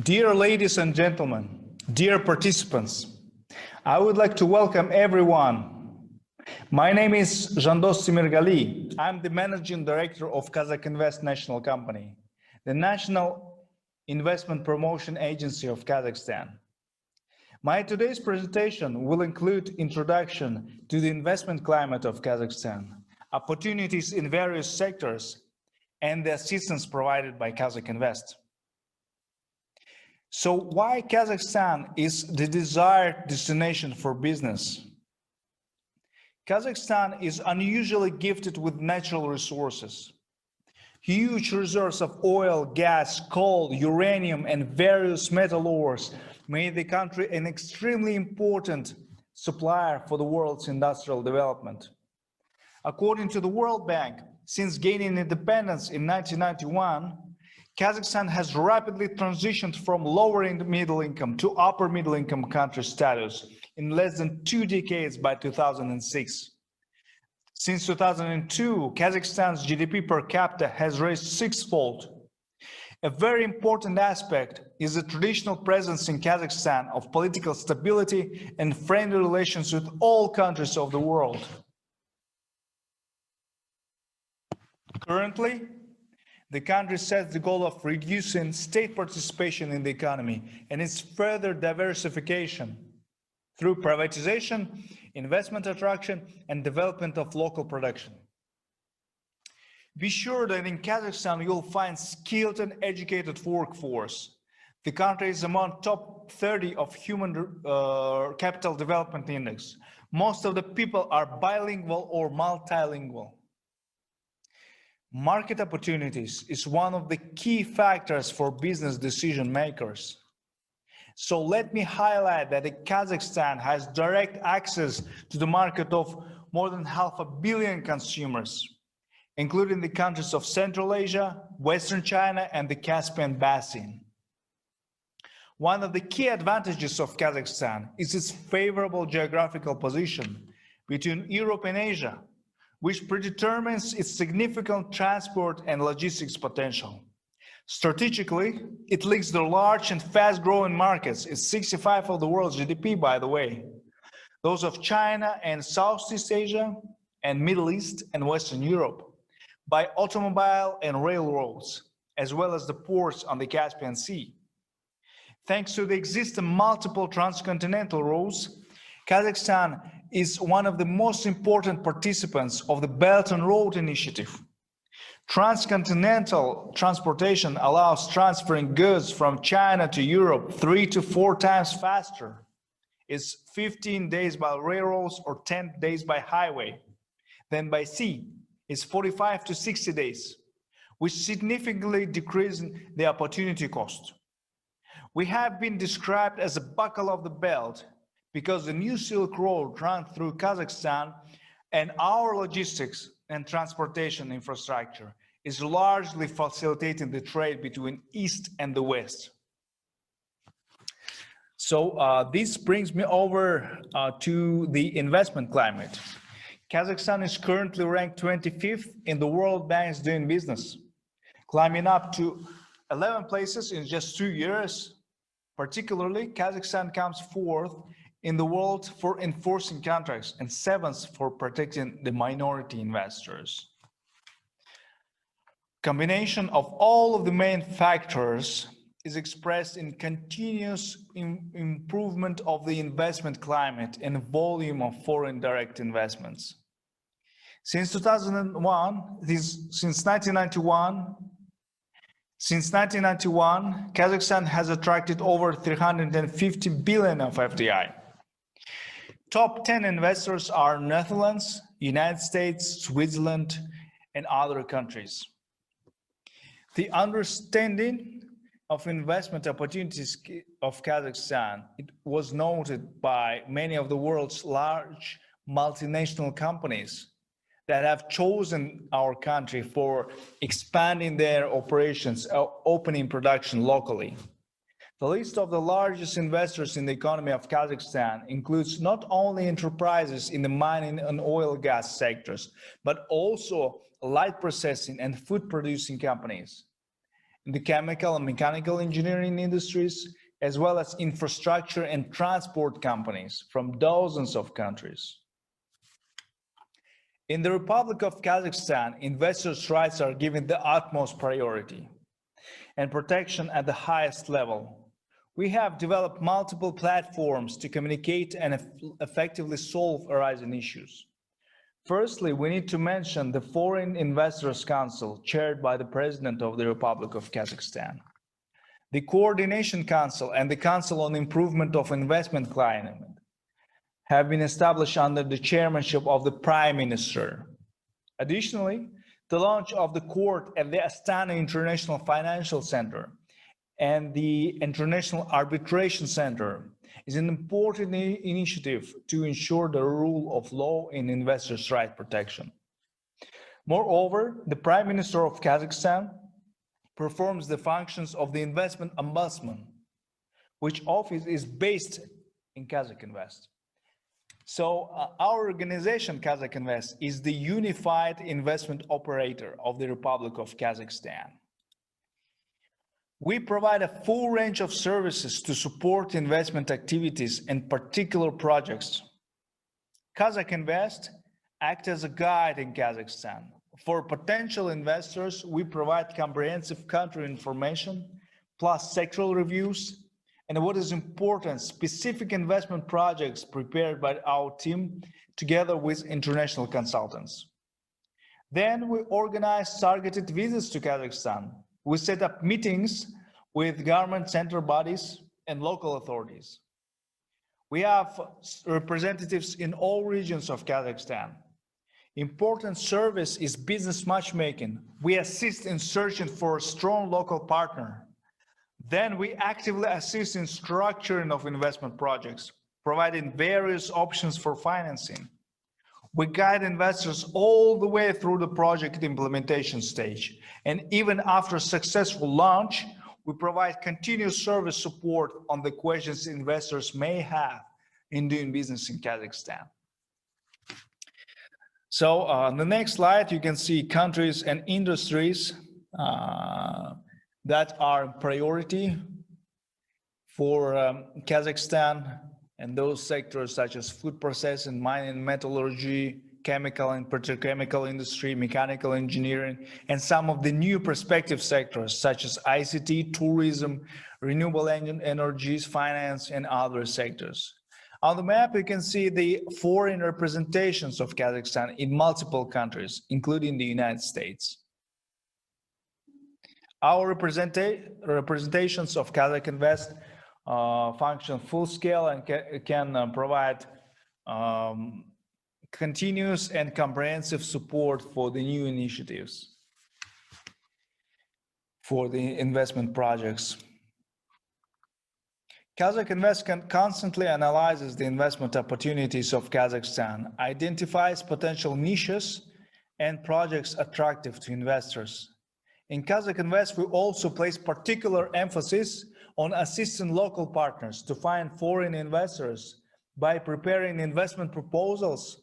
Dear ladies and gentlemen, dear participants, I would like to welcome everyone. My name is Zhandos Temirgali. I'm the Managing Director of KAZAKH Invest National Company, the National Investment Promotion Agency of Kazakhstan. My today's presentation will include introduction to the investment climate of Kazakhstan, opportunities in various sectors, and the assistance provided by KAZAKH Invest. So why Kazakhstan is the desired destination for business? Kazakhstan is unusually gifted with natural resources. Huge reserves of oil, gas, coal, uranium, and various metal ores made the country an extremely important supplier for the world's industrial development. According to the World Bank, since gaining independence in 1991, Kazakhstan has rapidly transitioned from lower middle income to upper middle income country status in less than 2 decades by 2006. Since 2002, Kazakhstan's GDP per capita has raised sixfold. A very important aspect is the traditional presence in Kazakhstan of political stability and friendly relations with all countries of the world. Currently, the country sets the goal of reducing state participation in the economy and its further diversification through privatization, investment attraction, and development of local production. Be sure that in Kazakhstan you'll find skilled and educated workforce. The country is among top 30 of Human Capital Development Index. Most of the people are bilingual or multilingual. Market opportunities is one of the key factors for business decision makers. So let me highlight that Kazakhstan has direct access to the market of more than 500 million consumers, including the countries of Central Asia, Western China, and the Caspian Basin. One of the key advantages of Kazakhstan is its favorable geographical position between Europe and Asia, which predetermines its significant transport and logistics potential. Strategically, it links the large and fast-growing markets, it's 65% of the world's GDP, by the way, those of China and Southeast Asia and Middle East and Western Europe, by automobile and railroads, as well as the ports on the Caspian Sea. Thanks to the existing multiple transcontinental routes, Kazakhstan is one of the most important participants of the Belt and Road Initiative. Transcontinental transportation allows transferring goods from China to Europe 3 to 4 times faster. It's 15 days by railroads or 10 days by highway. Then by sea, it's 45 to 60 days, which significantly decreases the opportunity cost. We have been described as a buckle of the belt because the new Silk Road runs through Kazakhstan, and our logistics and transportation infrastructure is largely facilitating the trade between East and the West. So this brings me over to the investment climate. Kazakhstan is currently ranked 25th in the World Bank's Doing Business, climbing up to 11 places in just 2 years. Particularly, Kazakhstan comes 4th in the world for enforcing contracts and 7th for protecting the minority investors. Combination of all of the main factors is expressed in continuous improvement of the investment climate and volume of foreign direct investments. Since 1991, Kazakhstan has attracted over 350 billion of FDI. Top 10 investors are Netherlands, United States, Switzerland, and other countries. The understanding of investment opportunities of Kazakhstan, it was noted by many of the world's large multinational companies that have chosen our country for expanding their operations, opening production locally. The list of the largest investors in the economy of Kazakhstan includes not only enterprises in the mining and oil gas sectors, but also light processing and food producing companies. in the chemical and mechanical engineering industries, as well as infrastructure and transport companies from dozens of countries. In the Republic of Kazakhstan, investors' rights are given the utmost priority and protection at the highest level. We have developed multiple platforms to communicate and effectively solve arising issues. Firstly, we need to mention the Foreign Investors Council, chaired by the President of the Republic of Kazakhstan. The Coordination Council and the Council on Improvement of Investment Climate have been established under the chairmanship of the Prime Minister. Additionally, the launch of the court at the Astana International Financial Center and the International Arbitration Center is an important initiative to ensure the rule of law in investors' right protection. Moreover, the Prime Minister of Kazakhstan performs the functions of the Investment Ombudsman, which office is based in Kazakh Invest. So our organization, Kazakh Invest, is the unified investment operator of the Republic of Kazakhstan. We provide a full range of services to support investment activities and particular projects. Kazakh Invest acts as a guide in Kazakhstan. For potential investors, we provide comprehensive country information, plus sectoral reviews, and what is important, specific investment projects prepared by our team together with international consultants. Then we organize targeted visits to Kazakhstan. We set up meetings with government center bodies and local authorities. We have representatives in all regions of Kazakhstan. Important service is business matchmaking. We assist in searching for a strong local partner. Then we actively assist in structuring of investment projects, providing various options for financing. We guide investors all the way through the project implementation stage. And even after successful launch, we provide continuous service support on the questions investors may have in doing business in Kazakhstan. So on the next slide, you can see countries and industries that are priority for Kazakhstan, and those sectors such as food processing, mining, metallurgy, chemical and petrochemical industry, mechanical engineering, and some of the new prospective sectors such as ICT, tourism, renewable energies, finance, and other sectors. On the map, you can see the foreign representations of Kazakhstan in multiple countries, including the United States. Our representations of Kazakh Invest function full scale and can provide continuous and comprehensive support for the new initiatives, for the investment projects. Kazakh Invest constantly analyzes the investment opportunities of Kazakhstan, identifies potential niches and projects attractive to investors. In Kazakh Invest, we also place particular emphasis on assisting local partners to find foreign investors by preparing investment proposals,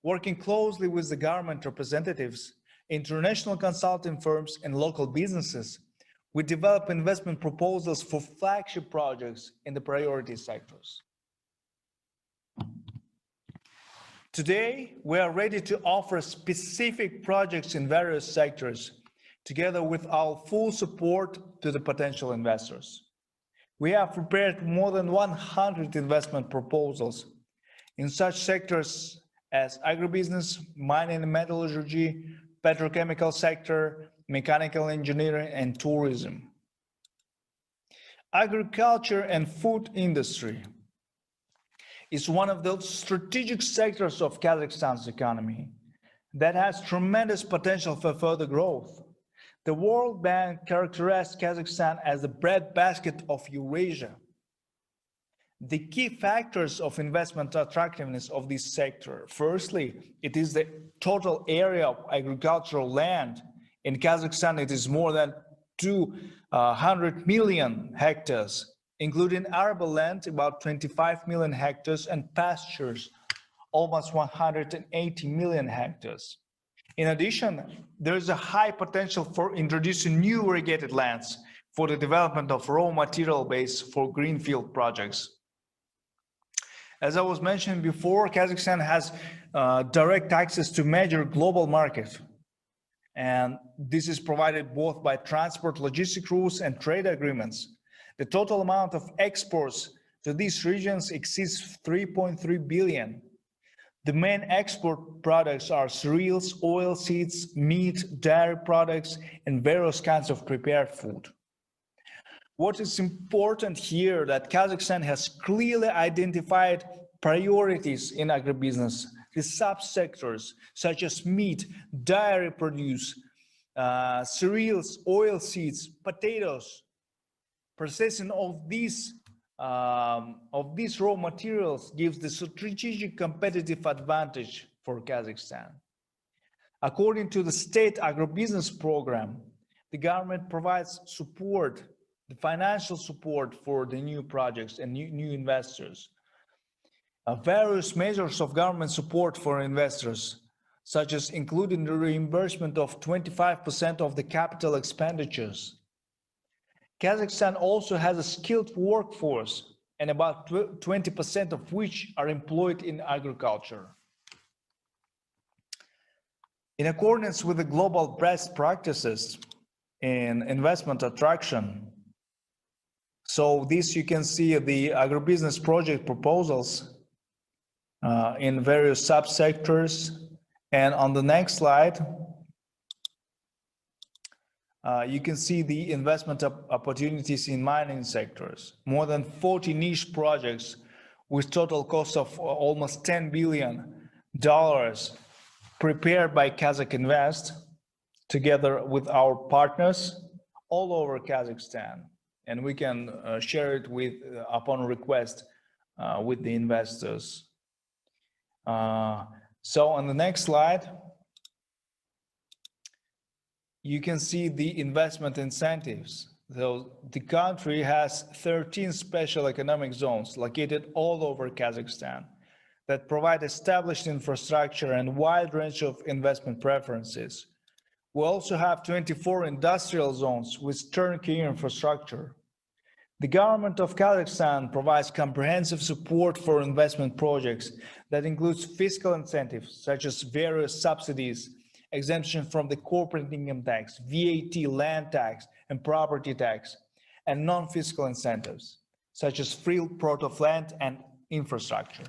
working closely with the government representatives, international consulting firms, and local businesses. We develop investment proposals for flagship projects in the priority sectors. Today, we are ready to offer specific projects in various sectors, together with our full support to the potential investors. We have prepared more than 100 investment proposals in such sectors as agribusiness, mining and metallurgy, petrochemical sector, mechanical engineering, and tourism. Agriculture and food industry is one of the strategic sectors of Kazakhstan's economy that has tremendous potential for further growth. The World Bank characterized Kazakhstan as the breadbasket of Eurasia. The key factors of investment attractiveness of this sector: firstly, it is the total area of agricultural land. In Kazakhstan, it is more than 200 million hectares, including arable land, about 25 million hectares, and pastures, almost 180 million hectares. In addition, there is a high potential for introducing new irrigated lands for the development of raw material base for greenfield projects. As I was mentioning before, Kazakhstan has direct access to major global markets. And this is provided both by transport, logistic routes, and trade agreements. The total amount of exports to these regions exceeds 3.3 billion. The main export products are cereals, oilseeds, meat, dairy products, and various kinds of prepared food. What is important here that Kazakhstan has clearly identified priorities in agribusiness. The subsectors such as meat, dairy produce, cereals, oilseeds, potatoes. Processing of these raw materials gives the strategic competitive advantage for Kazakhstan. According to the state agribusiness program, the government provides support, the financial support for the new projects and new investors. Various measures of government support for investors, such as including the reimbursement of 25% of the capital expenditures. Kazakhstan also has a skilled workforce, and about 20% of which are employed in agriculture. In accordance with the global best practices in investment attraction, so this you can see the agribusiness project proposals in various subsectors. And on the next slide, you can see the investment opportunities in mining sectors. More than 40 niche projects with total cost of almost $10 billion prepared by Kazakh Invest together with our partners all over Kazakhstan. And we can share it with, upon request, with the investors. So on the next slide, you can see the investment incentives. So the country has 13 special economic zones located all over Kazakhstan that provide established infrastructure and wide range of investment preferences. We also have 24 industrial zones with turnkey infrastructure. The government of Kazakhstan provides comprehensive support for investment projects that includes fiscal incentives such as various subsidies, exemption from the corporate income tax, VAT, land tax, and property tax, and non-fiscal incentives such as free plot of land and infrastructure.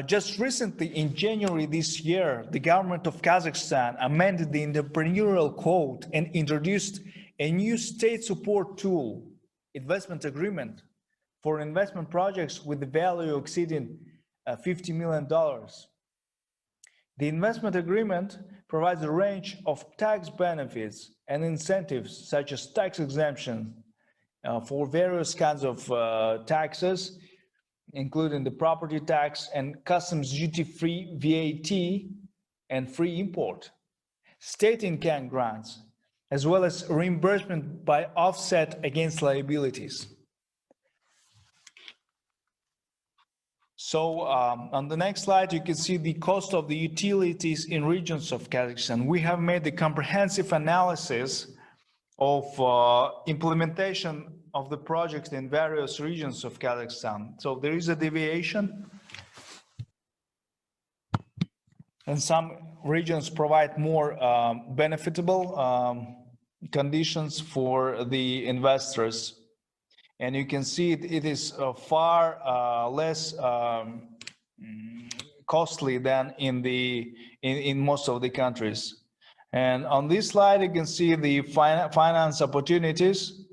Just recently, in January this year, the government of Kazakhstan amended the entrepreneurial code and introduced a new state support tool, investment agreement, for investment projects with the value exceeding $50 million. The investment agreement provides a range of tax benefits and incentives, such as tax exemption for various kinds of taxes, including the property tax and customs duty-free VAT and free import, state income grants, as well as reimbursement by offset against liabilities. So on the next slide, you can see the cost of the utilities in regions of Kazakhstan. We have made a comprehensive analysis of implementation of the projects in various regions of Kazakhstan. So there is a deviation, and some regions provide more benefitable conditions for the investors. And you can see it is far less costly than in most of the countries. And on this slide, you can see the finance opportunities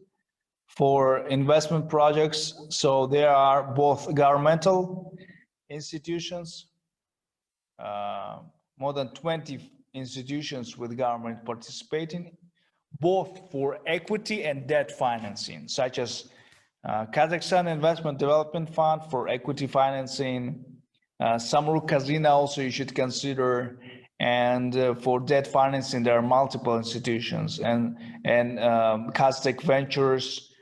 for investment projects. So there are both governmental institutions, more than 20 institutions with government participating, both for equity and debt financing, such as Kazakhstan Investment Development Fund for equity financing, Samruk Kazina also you should consider, and for debt financing there are multiple institutions, and KazTech Ventures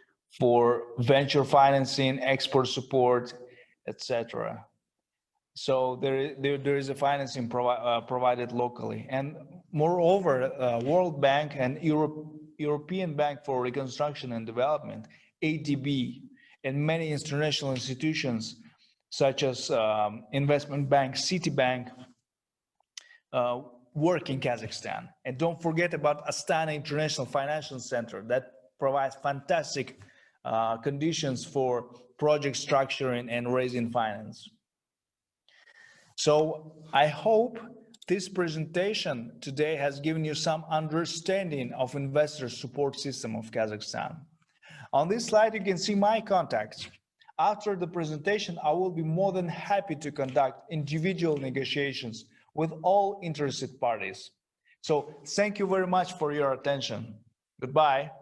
for venture financing, export support, etc. So there is a financing provided locally. And moreover, World Bank and European Bank for Reconstruction and Development, ADB, and many international institutions such as investment bank, Citibank, work in Kazakhstan. And don't forget about Astana International Financial Center that provides fantastic conditions for project structuring and raising finance. So I hope this presentation today has given you some understanding of investor support system of Kazakhstan. On this slide, you can see my contacts. After the presentation, I will be more than happy to conduct individual negotiations with all interested parties. So thank you very much for your attention. Goodbye.